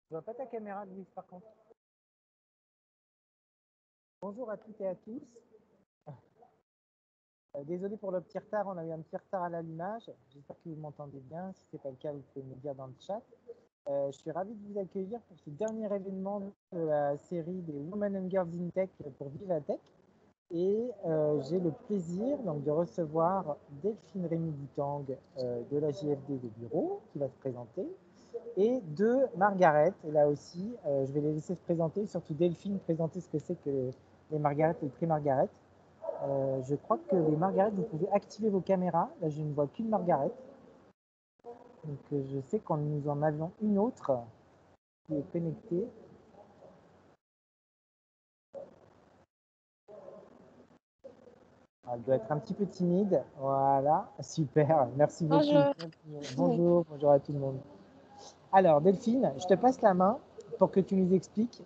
Je vois pas ta caméra, Louise, par contre. Bonjour à toutes et à tous. Désolé pour le petit retard, on a eu un petit retard à l'allumage. J'espère que vous m'entendez bien. Si ce n'est pas le cas, vous pouvez me le dire dans le chat. Je suis ravi de vous accueillir pour ce dernier événement de la série des Women and Girls in Tech pour Vivatech. Et j'ai le plaisir donc, de recevoir Delphine Rémy-Boutang de la JFD de Bureau qui va se présenter et de Margaret. Là aussi, je vais les laisser se présenter, surtout Delphine présenter ce que c'est que les Margaret et le prix Margaret. Je crois que les Margaret, vous pouvez activer vos caméras. Là, je ne vois qu'une Margaret. Donc, je sais qu'on nous en avions une autre qui est connectée. Elle doit être un petit peu timide. Voilà, super. Merci beaucoup. Bonjour. Bonjour, bonjour à tout le monde. Alors, Delphine, je te passe la main pour que tu nous expliques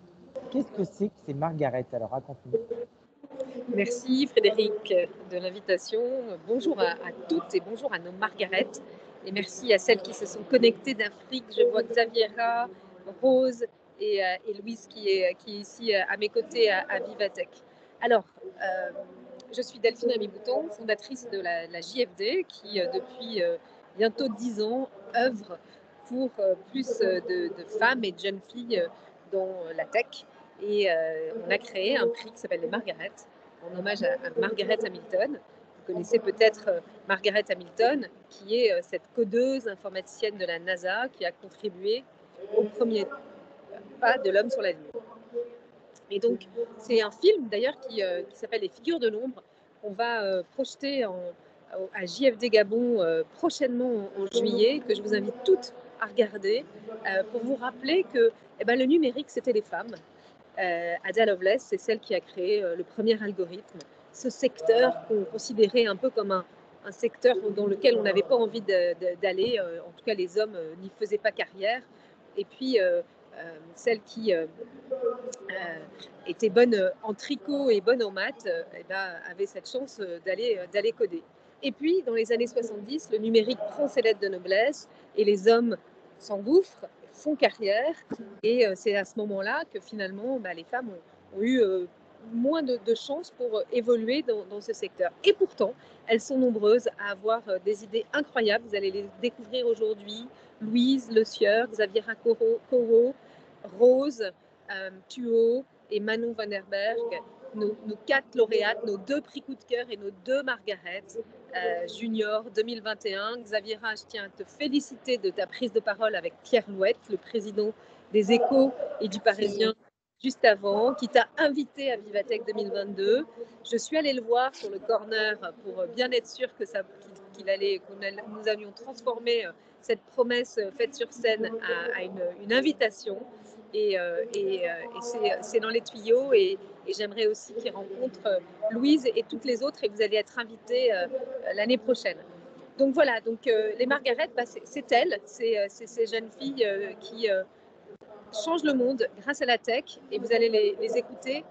qu'est-ce que c'est Margaret. Alors, raconte-nous. Merci Frédéric de l'invitation. Bonjour à toutes et bonjour à nos Margaret. Et merci à celles qui se sont connectées d'Afrique. Je vois Xaviera, Rose et Louise qui est ici à mes côtés à Vivatech. Alors, je suis Delphine Rémy-Boutang, fondatrice de la JFD qui, depuis bientôt 10 ans, œuvre pour plus de femmes et de jeunes filles dans la tech. Et on a créé un prix qui s'appelle les Margaret, en hommage à Margaret Hamilton. Vous connaissez peut-être Margaret Hamilton, qui est cette codeuse informaticienne de la NASA qui a contribué au premier pas de l'homme sur la Lune. Et donc, c'est un film d'ailleurs qui s'appelle Les Figures de l'ombre, qu'on va projeter à JFD Gabon prochainement en juillet, que je vous invite toutes à regarder pour vous rappeler que le numérique, c'était les femmes. Ada Lovelace, c'est celle qui a créé le premier algorithme, ce secteur qu'on considérait un peu comme un secteur dans lequel on n'avait pas envie d'aller, en tout cas les hommes n'y faisaient pas carrière. Et puis celle qui était bonne en tricot et bonne en maths, avait cette chance d'aller coder. Et puis, dans les années 70, le numérique prend ses lettres de noblesse et les hommes s'engouffrent, font carrière. Et c'est à ce moment-là que finalement, les femmes ont eu moins de chances pour évoluer dans ce secteur. Et pourtant, elles sont nombreuses à avoir des idées incroyables. Vous allez les découvrir aujourd'hui. Louise Le Sieur, Xaviera Corot, Rose, Thuot et Manon Van der Berg, nos 4 lauréates, nos 2 prix coup de cœur et nos 2 Margaret Junior 2021. Xaviera, je tiens à te féliciter de ta prise de parole avec Pierre Louette, le président des Échos et du Parisien juste avant, qui t'a invité à Vivatech 2022. Je suis allée le voir sur le corner pour bien être sûre que nous allions transformer cette promesse faite sur scène à une invitation. Et c'est dans les tuyaux. Et j'aimerais aussi qu'il rencontre Louise et toutes les autres. Et vous allez être invités l'année prochaine. Donc voilà, les Margaret, c'est elles, c'est ces jeunes filles qui changent le monde grâce à la tech. Et vous allez les écouter.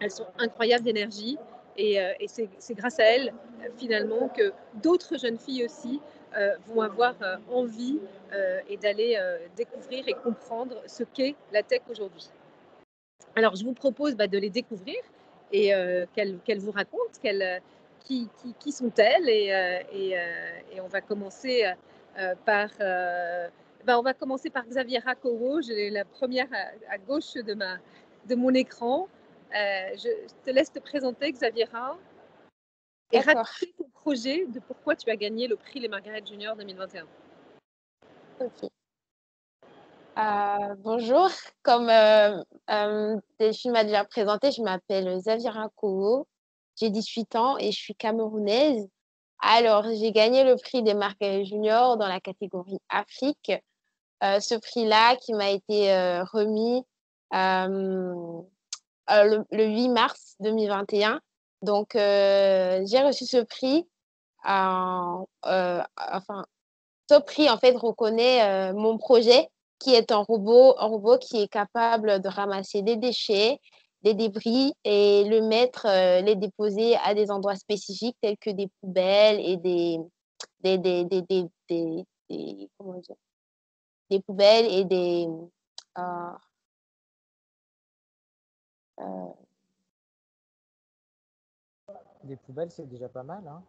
Elles sont incroyables d'énergie. Et c'est grâce à elles, finalement, que d'autres jeunes filles aussi vont avoir envie et d'aller découvrir et comprendre ce qu'est la tech aujourd'hui. Alors, je vous propose de les découvrir et qu'elles vous racontent qui sont-elles. Et on va commencer par Xaviera Corot. J'ai la première à gauche de mon écran. Je te laisse te présenter, Xaviera, et raconter ton projet de pourquoi tu as gagné le prix Les Margaret Junior 2021. Ok. Bonjour, comme Delphine m'a déjà présenté, je m'appelle Xaviera Corot, j'ai 18 ans et je suis camerounaise. Alors, j'ai gagné le prix des Margaret Junior dans la catégorie Afrique. Ce prix-là qui m'a été remis le 8 mars 2021. Donc, j'ai reçu ce prix. Ce prix, en fait, reconnaît mon projet qui est un robot qui est capable de ramasser des déchets, des débris et les déposer à des endroits spécifiques tels que des poubelles et comment dire, des poubelles et Euh, euh, Des poubelles, c'est déjà pas mal, hein.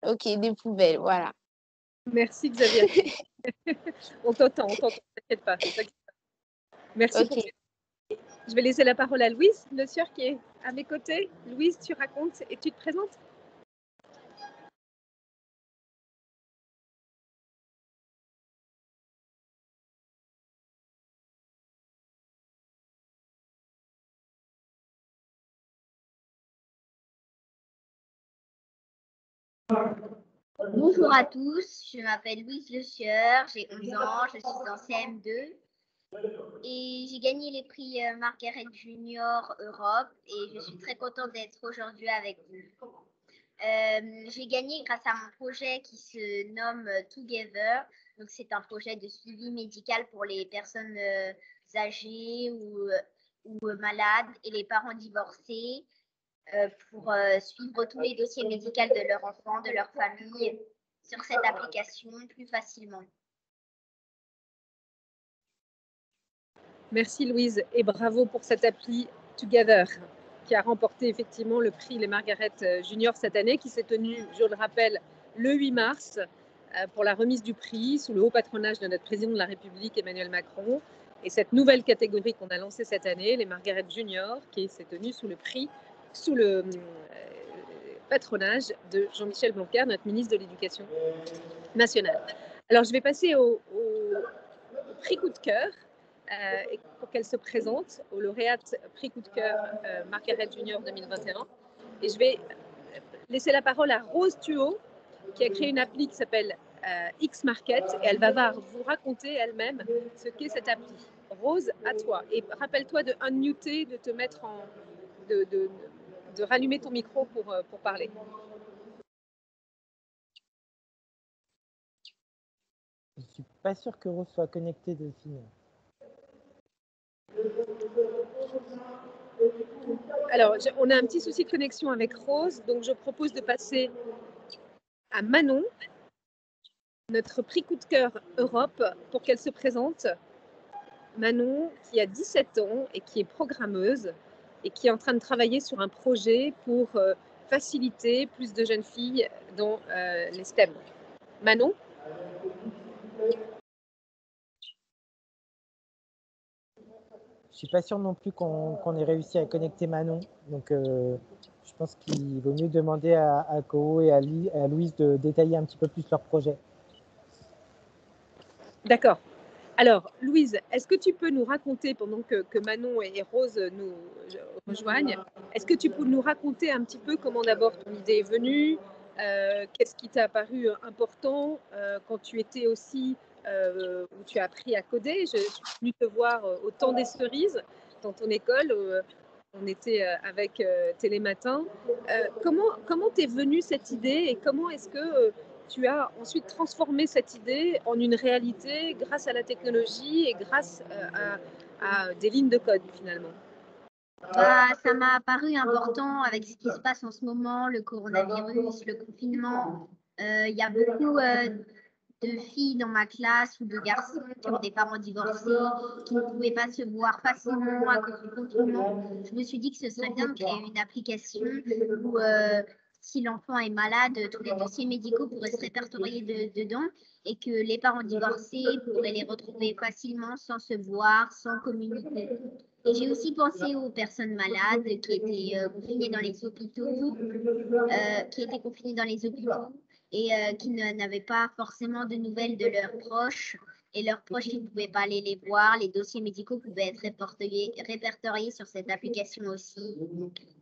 ok, des poubelles, voilà. Merci Xavier. On t'entend, t'inquiète pas. Merci pour Ok. Je vais laisser la parole à Louise, le sieur qui est à mes côtés. Louise, tu racontes et tu te présentes. Bonjour à tous, je m'appelle Louise Le Sieur, j'ai 11 ans, je suis en CM2 et j'ai gagné les prix Margaret Junior Europe et je suis très contente d'être aujourd'hui avec vous. J'ai gagné grâce à mon projet qui se nomme Together. Donc c'est un projet de suivi médical pour les personnes âgées ou malades et les parents divorcés pour suivre tous les dossiers médicaux de leur enfant, de leur famille sur cette application plus facilement. Merci Louise et bravo pour cette appli Together qui a remporté effectivement le prix Les Margaret Junior cette année qui s'est tenu, je le rappelle, le 8 mars pour la remise du prix sous le haut patronage de notre président de la République Emmanuel Macron. Et cette nouvelle catégorie qu'on a lancée cette année, les Margaret Junior, qui s'est tenue sous le patronage de Jean-Michel Blanquer, notre ministre de l'Éducation nationale. Alors je vais passer au prix coup de cœur. Pour qu'elle se présente aux lauréates prix coup de cœur Margaret Junior 2021. Et je vais laisser la parole à Rose Thuot, qui a créé une appli qui s'appelle X-Market, et elle va vous raconter elle-même ce qu'est cette appli. Rose, à toi. Et rappelle-toi de unmuter, de te mettre en... de rallumer ton micro pour parler. Je suis pas sûr que Rose soit connectée dessus. Alors, on a un petit souci de connexion avec Rose, donc je propose de passer à Manon, notre prix coup de cœur Europe, pour qu'elle se présente. Manon, qui a 17 ans et qui est programmeuse et qui est en train de travailler sur un projet pour faciliter plus de jeunes filles dans les STEM. Manon? Je suis pas sûr non plus qu'on ait réussi à connecter Manon. Donc, je pense qu'il vaut mieux demander à Ko et à Louise de détailler un petit peu plus leur projet. D'accord. Alors, Louise, est-ce que tu peux nous raconter, pendant que Manon et Rose nous rejoignent, est-ce que tu peux nous raconter un petit peu comment d'abord ton idée est venue, qu'est-ce qui t'a paru important quand tu étais aussi, où tu as appris à coder? Je suis venue te voir au temps des cerises dans ton école, on était avec Télématin. Comment t'es venue cette idée et comment est-ce que tu as ensuite transformé cette idée en une réalité grâce à la technologie et grâce à des lignes de code finalement? Ça m'a paru important avec ce qui se passe en ce moment, le coronavirus, le confinement. Il y a beaucoup de filles dans ma classe ou de garçons qui ont des parents divorcés, qui ne pouvaient pas se voir facilement à cause du confinement. Je me suis dit que ce serait bien de créer une application où si l'enfant est malade, tous les dossiers médicaux pourraient se répertorier dedans et que les parents divorcés pourraient les retrouver facilement sans se voir, sans communiquer. Et j'ai aussi pensé aux personnes malades qui étaient confinées dans les hôpitaux, et qui n'avaient pas forcément de nouvelles de leurs proches. Et leurs proches qui ne pouvaient pas aller les voir. Les dossiers médicaux pouvaient être répertoriés sur cette application aussi.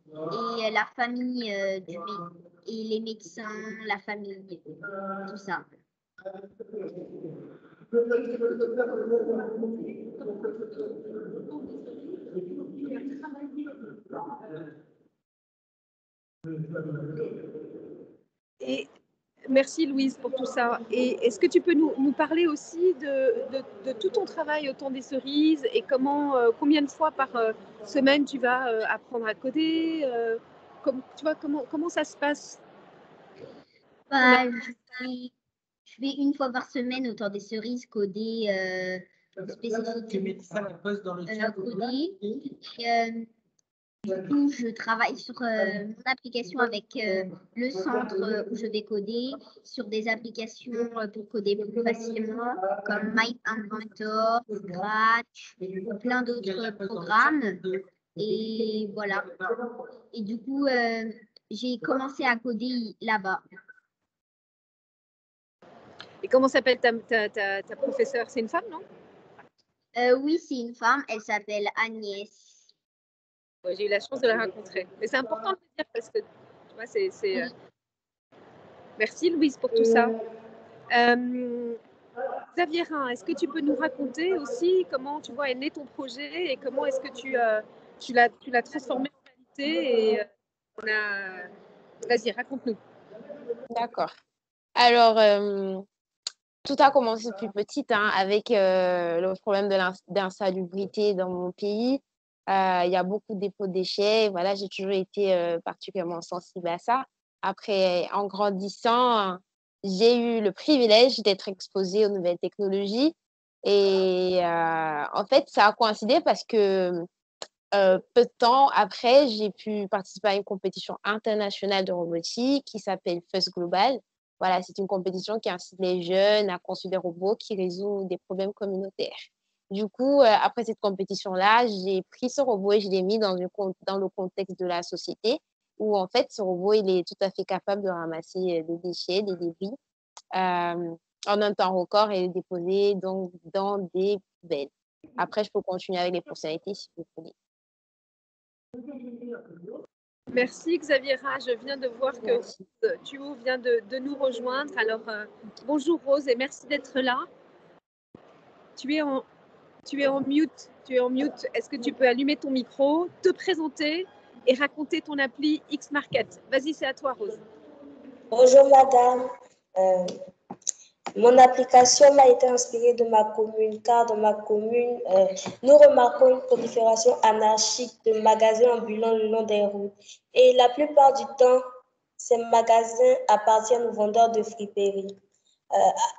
Et la famille et les médecins, la famille, tout ça. Et merci Louise pour tout ça. Et est-ce que tu peux nous parler aussi de tout ton travail au temps des cerises et combien de fois par semaine tu vas apprendre à coder tu vois, comment ça se passe? Je vais une fois par semaine au temps des cerises coder spécifique Tu mets ça la poste dans le chat. codée. Du coup, je travaille sur mon application avec le centre où je vais coder, sur des applications pour coder plus facilement, comme MyInventor, Scratch, ou plein d'autres programmes. Et voilà. Et du coup, j'ai commencé à coder là-bas. Et comment s'appelle ta professeure? C'est une femme, non? Oui, c'est une femme. Elle s'appelle Agnès. Ouais, j'ai eu la chance de la rencontrer. Mais c'est important de le dire parce que, tu vois, c'est. Merci Louise pour tout ça. Xavier, est-ce que tu peux nous raconter aussi comment tu vois est né ton projet et comment est-ce que tu l'as transformé en réalité et Vas-y, raconte-nous. D'accord. Alors, tout a commencé plus petite avec le problème de d'insalubrité dans mon pays. Il y a beaucoup de dépôts de déchets. Voilà, j'ai toujours été particulièrement sensible à ça. Après, en grandissant, j'ai eu le privilège d'être exposée aux nouvelles technologies. Et en fait, ça a coïncidé parce que peu de temps après, j'ai pu participer à une compétition internationale de robotique qui s'appelle FUS Global. Voilà, c'est une compétition qui incite les jeunes à construire des robots qui résolvent des problèmes communautaires. Du coup, après cette compétition-là, j'ai pris ce robot et je l'ai mis dans le contexte de la société où, en fait, ce robot, il est tout à fait capable de ramasser des déchets, des débris en un temps record et les déposer donc dans des poubelles. Après, je peux continuer avec les fonctionnalités si vous voulez. Merci Xavier. Je viens de voir que Thuo vient de nous rejoindre. Alors, bonjour Rose et merci d'être là. Tu es en mute. Est-ce que tu peux allumer ton micro, te présenter et raconter ton appli Xmarket? Vas-y, c'est à toi Rose. Bonjour madame. Mon application m'a été inspirée de ma commune, car dans ma commune, nous remarquons une prolifération anarchique de magasins ambulants le long des routes. Et la plupart du temps, ces magasins appartiennent aux vendeurs de friperies.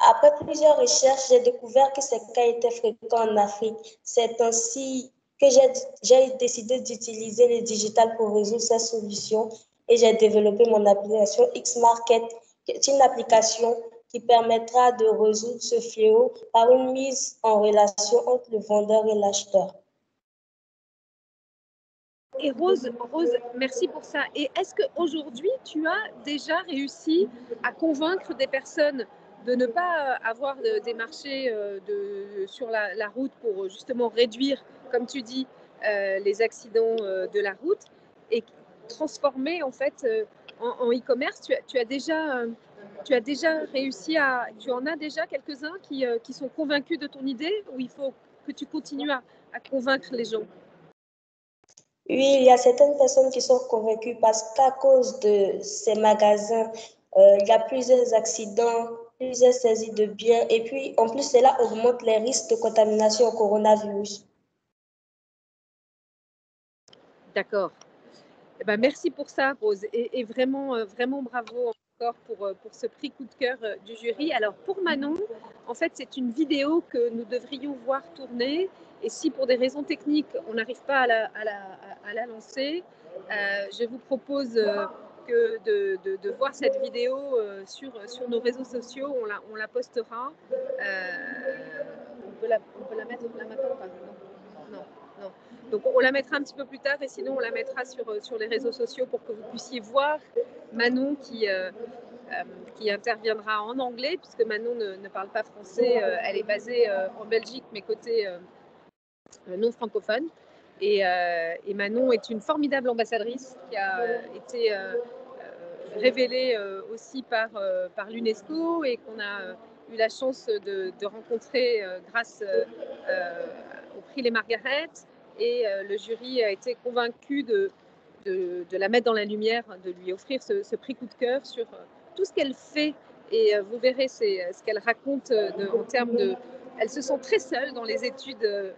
Après plusieurs recherches, j'ai découvert que ces cas étaient fréquents en Afrique. C'est ainsi que j'ai décidé d'utiliser le digital pour résoudre ces solutions et j'ai développé mon application Xmarket, qui est une application qui permettra de résoudre ce fléau par une mise en relation entre le vendeur et l'acheteur. Et Rose, merci pour ça. Et est-ce qu'aujourd'hui, tu as déjà réussi à convaincre des personnes de ne pas avoir des marchés sur la route pour justement réduire, comme tu dis, les accidents de la route et transformer en fait en e-commerce? Tu as déjà réussi tu en as déjà quelques-uns qui sont convaincus de ton idée ou il faut que tu continues à convaincre les gens? Oui, il y a certaines personnes qui sont convaincues parce qu'à cause de ces magasins, il y a plusieurs accidents, plusieurs saisies de biens et puis en plus cela augmente les risques de contamination au coronavirus. D'accord. Eh ben, merci pour ça, Rose. Et vraiment, vraiment bravo encore pour ce prix coup de cœur du jury. Alors, pour Manon, en fait, c'est une vidéo que nous devrions voir tourner. Et si, pour des raisons techniques, on n'arrive pas à la lancer, je vous propose de voir cette vidéo sur nos réseaux sociaux. On la postera. On peut la mettre là maintenant ou pas? Non. Non. Donc on la mettra un petit peu plus tard et sinon on la mettra sur les réseaux sociaux pour que vous puissiez voir Manon qui interviendra en anglais puisque Manon ne parle pas français. Elle est basée en Belgique mais côté non francophone. Et Manon est une formidable ambassadrice qui a été révélée aussi par l'UNESCO et qu'on a eu la chance de rencontrer grâce au prix Les Margarettes. Et le jury a été convaincu de la mettre dans la lumière, de lui offrir ce prix coup de cœur sur tout ce qu'elle fait. Et vous verrez, c'est ce qu'elle raconte en termes de... Elle se sent très seule dans les études de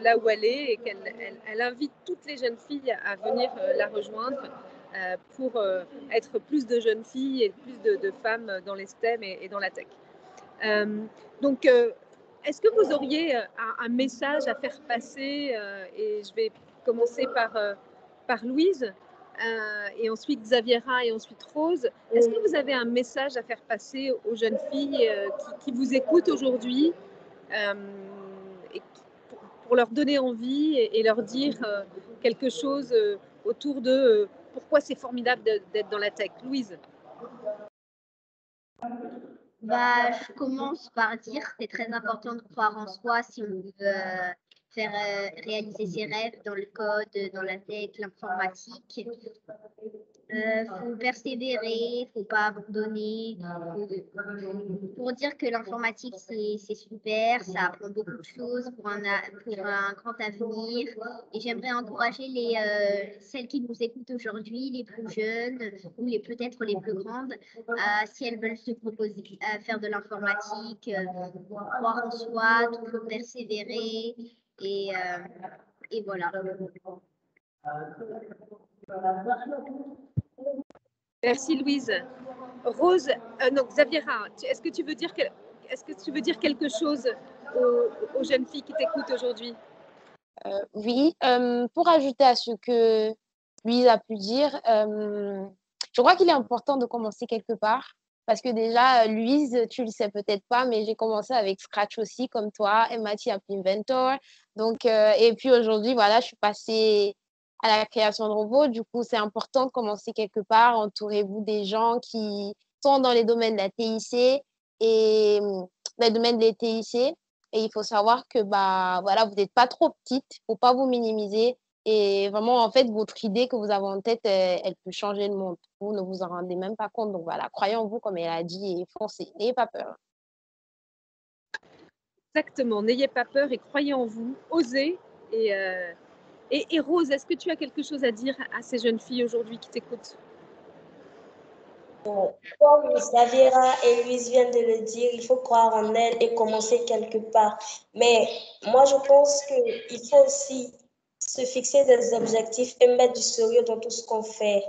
là où elle est et qu'elle invite toutes les jeunes filles à venir la rejoindre pour être plus de jeunes filles et plus de femmes dans les STEM et dans la tech. Donc, est-ce que vous auriez un message à faire passer et je vais commencer par Louise et ensuite Xaviera et ensuite Rose. Est-ce que vous avez un message à faire passer aux jeunes filles qui vous écoutent aujourd'hui et pour leur donner envie et leur dire quelque chose autour de pourquoi c'est formidable d'être dans la tech? Louise. Bah, je commence par dire que c'est très important de croire en soi si on veut faire réaliser ses rêves dans le code, dans la tech, l'informatique. Faut persévérer, faut pas abandonner. Pour dire que l'informatique c'est super, ça apprend beaucoup de choses pour un grand avenir. Et j'aimerais encourager celles qui nous écoutent aujourd'hui, les plus jeunes ou peut-être les plus grandes, si elles veulent se proposer à faire de l'informatique, croire en soi, toujours persévérer et voilà. Merci Louise. Rose, non, Xaviera, est-ce que tu veux dire quelque chose aux jeunes filles qui t'écoutent aujourd'hui? Oui, pour ajouter à ce que Louise a pu dire, je crois qu'il est important de commencer quelque part. Parce que déjà, Louise, tu le sais peut-être pas, mais j'ai commencé avec Scratch aussi, comme toi, et Mathieu a pris Inventor. Donc, et puis aujourd'hui, voilà, je suis passée à la création de robots. Du coup, c'est important de commencer quelque part. Entourez-vous des gens qui sont dans les domaines de la TIC et les domaines des TIC. Et il faut savoir que bah, voilà, vous n'êtes pas trop petite, il ne faut pas vous minimiser. Et vraiment, en fait, votre idée que vous avez en tête, elle peut changer le monde. Vous ne vous en rendez même pas compte. Donc voilà, croyez en vous, comme elle a dit, et foncez. N'ayez pas peur. Exactement, n'ayez pas peur et croyez en vous, osez. Et Rose, est-ce que tu as quelque chose à dire à ces jeunes filles aujourd'hui qui t'écoutent? Comme Xaviera et Louise viennent de le dire, il faut croire en elles et commencer quelque part. Mais moi, je pense qu'il faut aussi se fixer des objectifs et mettre du sérieux dans tout ce qu'on fait.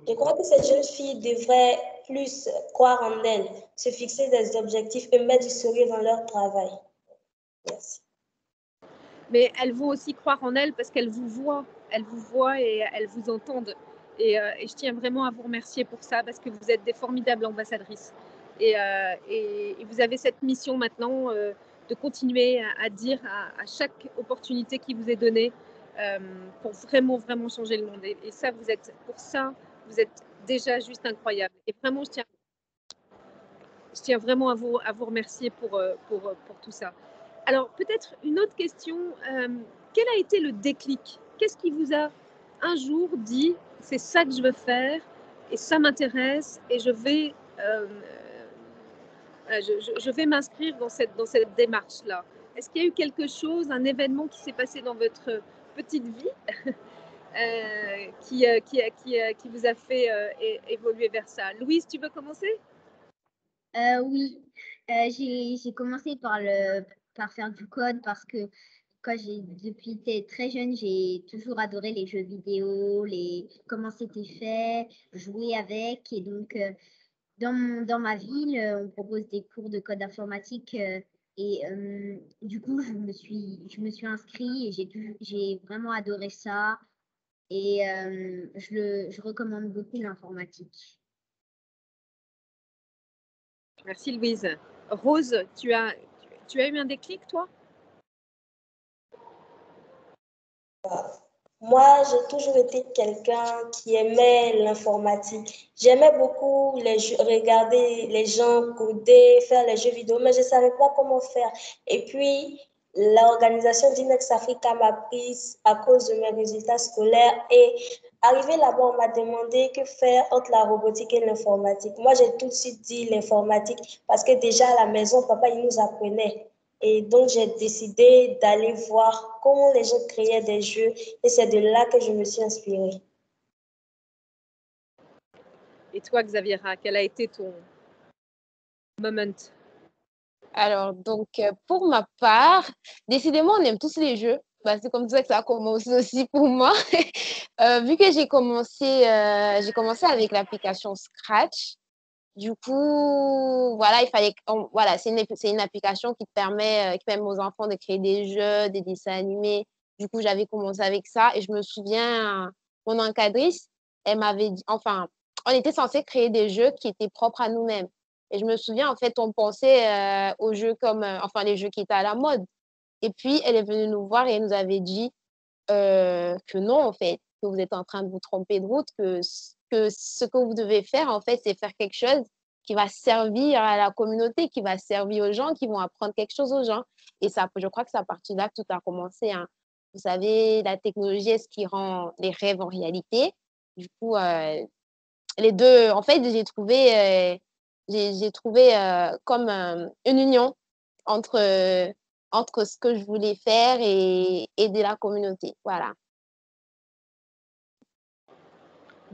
Je crois que ces jeunes filles devraient plus croire en elles, se fixer des objectifs et mettre du sérieux dans leur travail. Merci. Mais elles vont aussi croire en elles parce qu'elles vous voient et elles vous entendent. Et je tiens vraiment à vous remercier pour ça parce que vous êtes des formidables ambassadrices. Et vous avez cette mission maintenant de continuer à dire à chaque opportunité qui vous est donnée pour vraiment, vraiment changer le monde. Et ça, vous êtes déjà juste incroyable. Et vraiment, je tiens vraiment à vous remercier pour tout ça. Alors, peut-être une autre question. Quel a été le déclic? Qu'est-ce qui vous a un jour dit, c'est ça que je veux faire et ça m'intéresse et je vais m'inscrire dans cette démarche-là? Est-ce qu'il y a eu quelque chose, un événement qui s'est passé dans votre petite vie qui vous a fait évoluer vers ça? Louise, tu veux commencer? Oui, j'ai commencé par faire du code parce que depuis très jeune, j'ai toujours adoré les jeux vidéo, comment c'était fait, jouer avec. Et donc, dans ma ville, on propose des cours de code informatique. Et du coup, je me suis inscrite et j'ai vraiment adoré ça. Et je recommande beaucoup l'informatique. Merci Louise. Rose, tu as eu un déclic, toi? Moi, j'ai toujours été quelqu'un qui aimait l'informatique. J'aimais beaucoup regarder les gens coder, faire les jeux vidéo, mais je ne savais pas comment faire. Et puis, l'organisation d'Inex Africa m'a prise à cause de mes résultats scolaires et arrivé là-bas, on m'a demandé que faire entre la robotique et l'informatique. Moi, j'ai tout de suite dit l'informatique parce que déjà à la maison, papa, il nous apprenait. Et donc, j'ai décidé d'aller voir comment les gens créaient des jeux et c'est de là que je me suis inspirée. Et toi, Xaviera, quel a été ton moment? Alors, donc, pour ma part, décidément, on aime tous les jeux. Bah, c'est comme ça que ça a commencé aussi pour moi. Vu que j'ai commencé avec l'application Scratch. Du coup, voilà, il fallait, voilà, c'est une application qui permet aux enfants de créer des jeux, des dessins animés. Du coup, j'avais commencé avec ça et je me souviens, mon encadrice, elle m'avait dit, enfin, on était censé créer des jeux qui étaient propres à nous-mêmes. Et je me souviens, en fait, on pensait aux jeux comme, enfin, les jeux qui étaient à la mode. Et puis, elle est venue nous voir et elle nous avait dit que non, en fait, que vous êtes en train de vous tromper de route, que ce que vous devez faire, en fait, c'est faire quelque chose qui va servir à la communauté, qui va servir aux gens, qui vont apprendre quelque chose aux gens. Et ça, je crois que c'est à partir de là que tout a commencé, hein. Vous savez, la technologie est ce qui rend les rêves en réalité. Du coup, les deux, en fait, j'ai trouvé comme une union entre, entre ce que je voulais faire et aider la communauté. Voilà.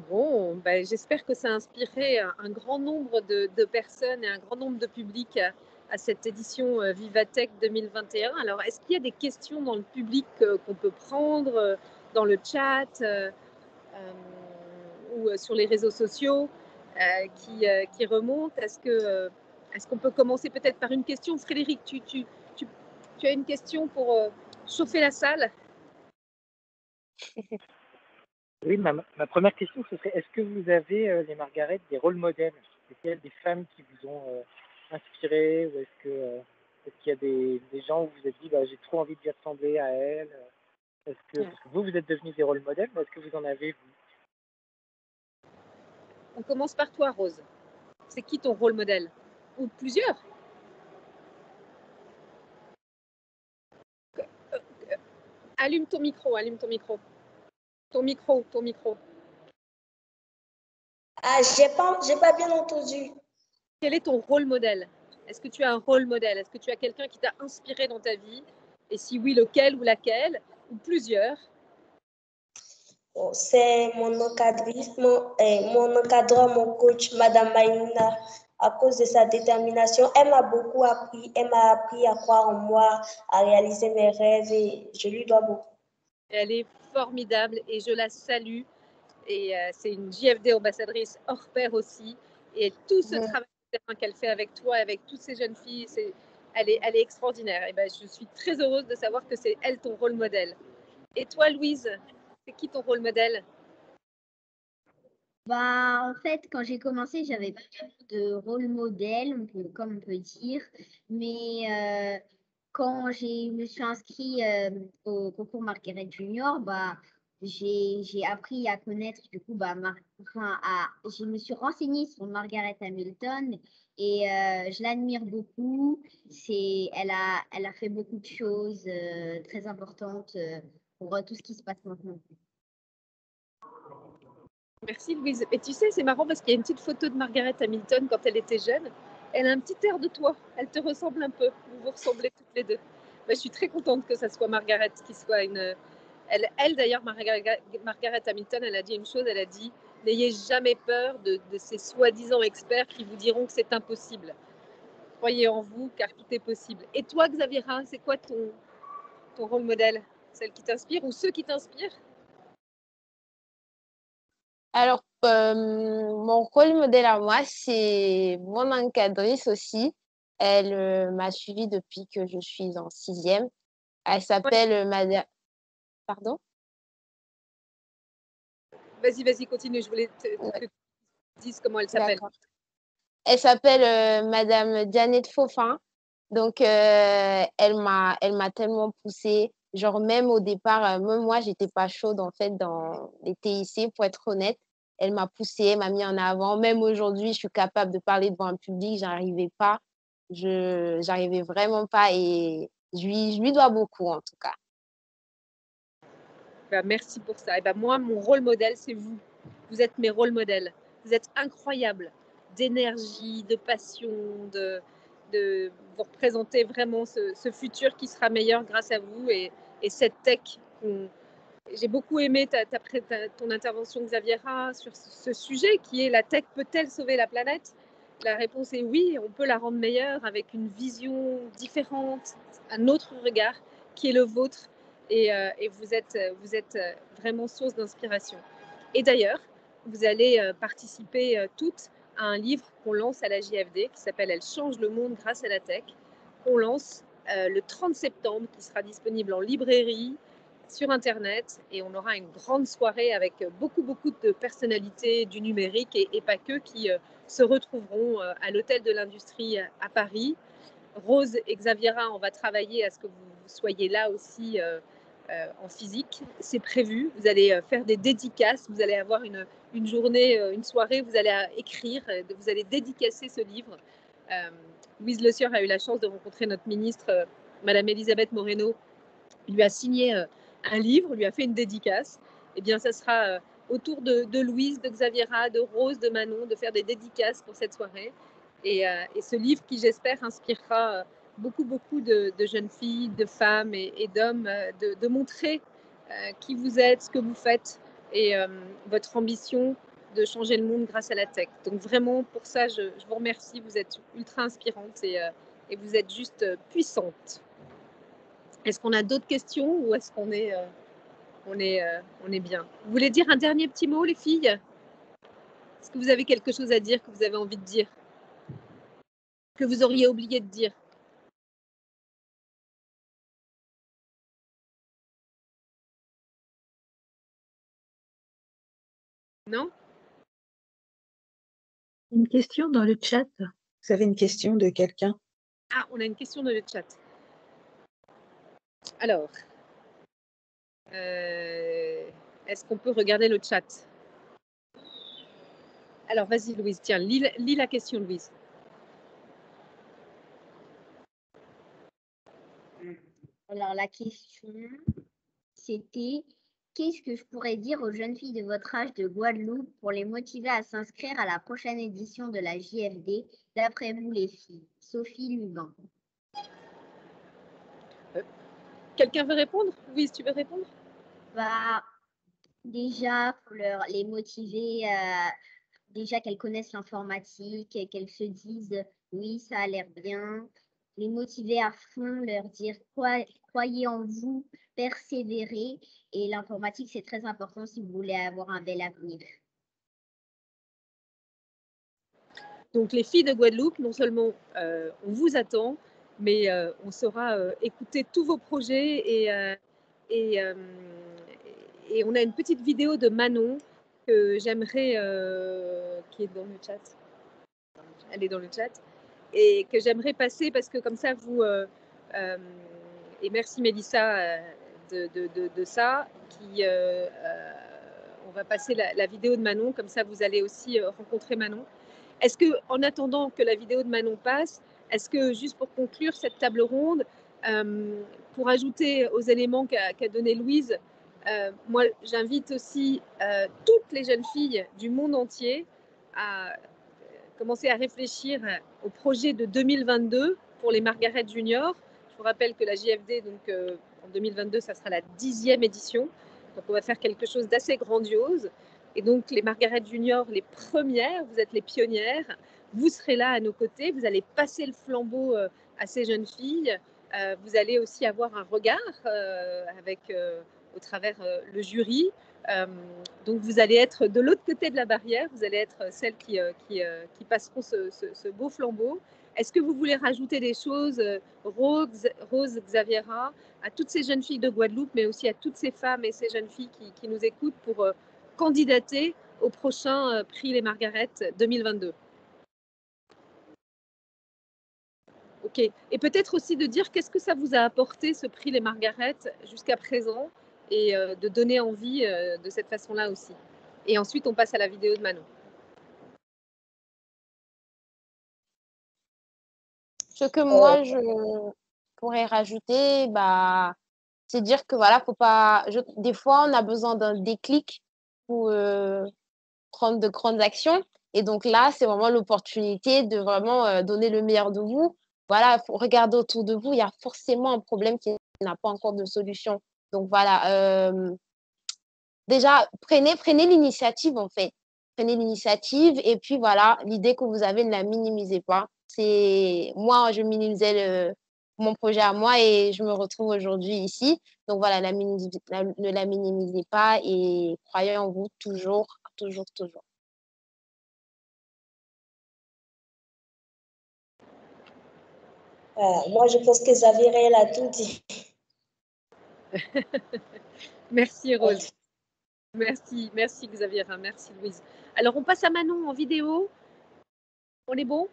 Bon, ben, j'espère que ça a inspiré un grand nombre de personnes et un grand nombre de publics à cette édition Vivatech 2021. Alors, est-ce qu'il y a des questions dans le public qu'on peut prendre dans le chat ou sur les réseaux sociaux qui remontent? Est-ce qu'on peut commencer peut-être par une question? Frédéric, tu as une question pour chauffer la salle? Oui, ma première question, ce serait, est-ce que vous avez, les Margaret, des rôles modèles? Est-ce qu'il y a des femmes qui vous ont inspiré ou est-ce qu'il y a des gens où vous vous êtes dit, bah, j'ai trop envie d'y ressembler à elle? Parce que vous êtes devenus des rôles modèles, mais est-ce que vous en avez, vous? On commence par toi, Rose. C'est qui ton rôle modèle? Ou plusieurs? Allume ton micro, allume ton micro. Ton micro. Ah, j'ai pas bien entendu. Quel est ton rôle modèle? Est-ce que tu as un rôle modèle? Est-ce que tu as quelqu'un qui t'a inspiré dans ta vie? Et si oui, lequel ou laquelle? Ou plusieurs? Bon, c'est mon encadreur, mon coach, Madame Maïna. À cause de sa détermination, elle m'a beaucoup appris. Elle m'a appris à croire en moi, à réaliser mes rêves et je lui dois beaucoup. Elle est formidable et je la salue. Et c'est une JFD ambassadrice hors pair aussi. Et tout ce travail qu'elle fait avec toi, avec toutes ces jeunes filles, elle est extraordinaire. Et ben, je suis très heureuse de savoir que c'est elle ton rôle modèle. Et toi, Louise, c'est qui ton rôle modèle? Bah, en fait, quand j'ai commencé, j'avais pas de rôle modèle, comme on peut dire. Mais quand je me suis inscrite au concours Margaret Junior, bah, j'ai appris à connaître, du coup, bah, je me suis renseignée sur Margaret Hamilton et je l'admire beaucoup. Elle a fait beaucoup de choses très importantes pour tout ce qui se passe maintenant. Merci Louise. Et tu sais, c'est marrant parce qu'il y a une petite photo de Margaret Hamilton quand elle était jeune. Elle a un petit air de toi. Elle te ressemble un peu. Vous vous ressemblez toutes les deux. Ben, je suis très contente que ça soit Margaret qui soit une. Elle d'ailleurs, Margaret Hamilton, elle a dit une chose. Elle a dit n'ayez jamais peur de ces soi-disant experts qui vous diront que c'est impossible. Croyez en vous car tout est possible. Et toi, Xaviera, c'est quoi ton rôle modèle? Celle qui t'inspire ou ceux qui t'inspirent? Alors, mon rôle modèle à moi, c'est mon encadrice aussi. Elle m'a suivie depuis que je suis en 6e. Elle s'appelle Madame. Pardon? Vas-y, continue. Je voulais que tu dises comment elle s'appelle. D'accord. Elle s'appelle Madame Dianette Fofin. Donc, elle m'a tellement poussée. Genre, même au départ, même moi, j'étais pas chaude, en fait, dans les TIC, pour être honnête. Elle m'a poussée, elle m'a mis en avant. Même aujourd'hui, je suis capable de parler devant un public. J'arrivais pas. J'arrivais vraiment pas et je lui dois beaucoup, en tout cas. Ben, merci pour ça. Et ben, moi, mon rôle modèle, c'est vous. Vous êtes mes rôles modèles. Vous êtes incroyables d'énergie, de passion, vous représentez vraiment ce futur qui sera meilleur grâce à vous et cette tech. J'ai beaucoup aimé ton intervention, Xaviera, sur ce sujet qui est la tech peut-elle sauver la planète? La réponse est oui, on peut la rendre meilleure avec une vision différente, un autre regard qui est le vôtre. Et vous êtes vraiment source d'inspiration. Et d'ailleurs, vous allez participer toutes à un livre qu'on lance à la JFD qui s'appelle « Elle change le monde grâce à la tech », qu'on lance le 30 septembre, qui sera disponible en librairie, sur Internet, et on aura une grande soirée avec beaucoup de personnalités du numérique et pas que, qui se retrouveront à l'Hôtel de l'Industrie à Paris. Rose et Xaviera, on va travailler à ce que vous soyez là aussi en physique. C'est prévu. Vous allez faire des dédicaces. Vous allez avoir une journée, une soirée, vous allez écrire, vous allez dédicacer ce livre. Louise Le Sieur a eu la chance de rencontrer notre ministre, Madame Elisabeth Moreno. Il lui a signé un livre, lui a fait une dédicace. Eh bien, ça sera autour de Louise, de Xaviera, de Rose, de Manon, de faire des dédicaces pour cette soirée. Et ce livre qui, j'espère, inspirera beaucoup de jeunes filles, de femmes et d'hommes de montrer qui vous êtes, ce que vous faites et votre ambition de changer le monde grâce à la tech. Donc vraiment, pour ça, je vous remercie. Vous êtes ultra inspirante et vous êtes juste puissante. Est-ce qu'on a d'autres questions ou est-ce qu'on est, on est bien? Vous voulez dire un dernier petit mot, les filles? Est-ce que vous avez quelque chose à dire, que vous avez envie de dire, que vous auriez oublié de dire? Non? Une question dans le chat. Vous avez une question de quelqu'un? Ah, on a une question dans le chat. Alors, est-ce qu'on peut regarder le chat? Alors, vas-y, Louise. Tiens, lis la question, Louise. Alors, la question, c'était qu'est-ce que je pourrais dire aux jeunes filles de votre âge de Guadeloupe pour les motiver à s'inscrire à la prochaine édition de la JFD, d'après vous, les filles? Sophie Lubin. Quelqu'un veut répondre? Louise, tu veux répondre? Bah, déjà, pour les motiver, déjà qu'elles connaissent l'informatique, et qu'elles se disent oui, ça a l'air bien. Les motiver à fond, leur dire croyez en vous, persévérez. Et l'informatique, c'est très important si vous voulez avoir un bel avenir. Donc, les filles de Guadeloupe, non seulement on vous attend, mais on saura écouter tous vos projets et on a une petite vidéo de Manon que j'aimerais, qui est dans le chat. Elle est dans le chat. Et que j'aimerais passer parce que comme ça, vous... et merci Mélissa de ça. On va passer la vidéo de Manon, comme ça vous allez aussi rencontrer Manon. Est-ce que, en attendant que la vidéo de Manon passe, est-ce que, juste pour conclure cette table ronde, pour ajouter aux éléments qu'a donné Louise, moi j'invite aussi toutes les jeunes filles du monde entier à commencer à réfléchir au projet de 2022 pour les Margaret Junior. Je vous rappelle que la JFD, donc, en 2022, ça sera la 10e édition. Donc on va faire quelque chose d'assez grandiose. Et donc les Margaret Junior, les premières, vous êtes les pionnières. Vous serez là à nos côtés. Vous allez passer le flambeau à ces jeunes filles. Vous allez aussi avoir un regard au travers le jury. Donc vous allez être de l'autre côté de la barrière, vous allez être celles qui passeront ce beau flambeau. Est-ce que vous voulez rajouter des choses, Rose, Xaviera, à toutes ces jeunes filles de Guadeloupe, mais aussi à toutes ces femmes et ces jeunes filles qui nous écoutent pour candidater au prochain prix Les Margaret 2022? Ok. Et peut-être aussi de dire qu'est-ce que ça vous a apporté ce prix Les Margaret jusqu'à présent et de donner envie de cette façon-là aussi. Et ensuite, on passe à la vidéo de Manon. Ce que moi, je pourrais rajouter, c'est dire que voilà, faut pas. Des fois, on a besoin d'un déclic pour prendre de grandes actions. Et donc là, c'est vraiment l'opportunité de vraiment donner le meilleur de vous. Voilà, faut regarder autour de vous, il y a forcément un problème qui n'a pas encore de solution. Donc voilà, déjà, prenez l'initiative en fait. Prenez l'initiative et puis voilà, l'idée que vous avez, ne la minimisez pas. Moi, je minimisais mon projet à moi et je me retrouve aujourd'hui ici. Donc voilà, ne la minimisez pas et croyez en vous toujours, toujours, toujours. Moi, je pense que Xavier, elle a tout dit. Merci Rose. Merci Xavier, merci Louise. Alors on passe à Manon en vidéo. On est bon?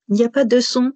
Il n'y a pas de son.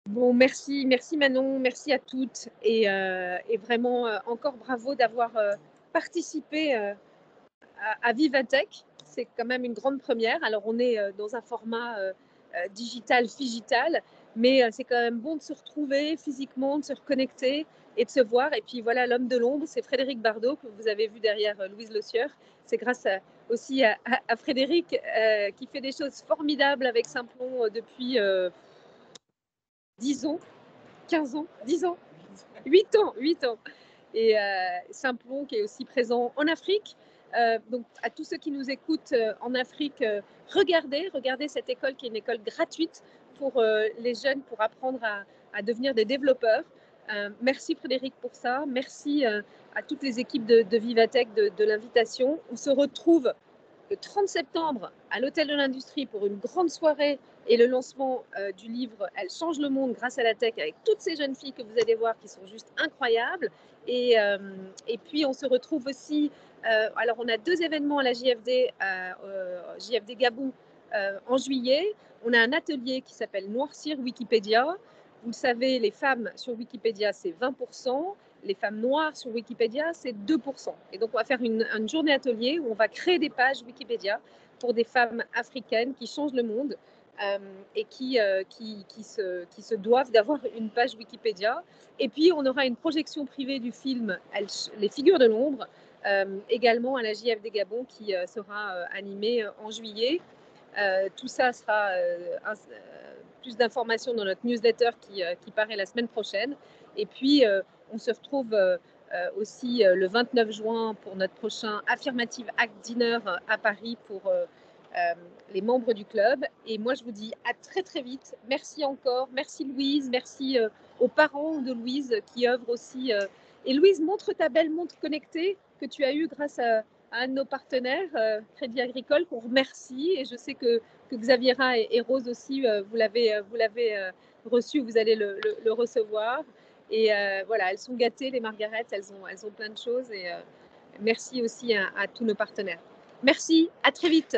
Bon, merci Manon, merci à toutes et vraiment encore bravo d'avoir participé à Vivatech. C'est quand même une grande première. Alors on est dans un format digital, figital, mais c'est quand même bon de se retrouver physiquement, de se reconnecter et de se voir. Et puis voilà, l'homme de l'ombre, c'est Frédéric Bardot que vous avez vu derrière Louise Le Sieur. C'est grâce aussi à Frédéric qui fait des choses formidables avec Simplon depuis 10 ans, 15 ans, 10 ans, 8 ans, 8 ans. Et Simplon qui est aussi présent en Afrique. Donc à tous ceux qui nous écoutent en Afrique, regardez cette école qui est une école gratuite pour les jeunes pour apprendre à devenir des développeurs. Merci Frédéric pour ça. Merci à toutes les équipes de Vivatech de l'invitation. On se retrouve le 30 septembre à l'Hôtel de l'Industrie pour une grande soirée et le lancement du livre « Elle change le monde grâce à la tech » avec toutes ces jeunes filles que vous allez voir qui sont juste incroyables. Et puis, on se retrouve aussi… alors, on a 2 événements à la JFD, JFD Gabon en juillet. On a un atelier qui s'appelle « Noircir Wikipédia ». Vous le savez, les femmes sur Wikipédia, c'est 20%. Les femmes noires sur Wikipédia, c'est 2%. Et donc, on va faire une journée atelier où on va créer des pages Wikipédia pour des femmes africaines qui changent le monde et qui se doivent d'avoir une page Wikipédia. Et puis, on aura une projection privée du film Les figures de l'ombre, également à la JFD Gabon qui sera animée en juillet. Tout ça sera plus d'informations dans notre newsletter qui paraît la semaine prochaine. Et puis, on se retrouve aussi le 29 juin pour notre prochain Affirmative Act Dinner à Paris pour les membres du club. Et moi, je vous dis à très, très vite. Merci encore. Merci Louise. Merci aux parents de Louise qui œuvrent aussi. Et Louise, montre ta belle montre connectée que tu as eue grâce à un de nos partenaires, Crédit Agricole, qu'on remercie. Et je sais que Xaviera et Rose aussi, vous l'avez reçu, vous allez le recevoir. Et voilà, elles sont gâtées, les Margaret, elles ont plein de choses. Et merci aussi à tous nos partenaires. Merci, à très vite.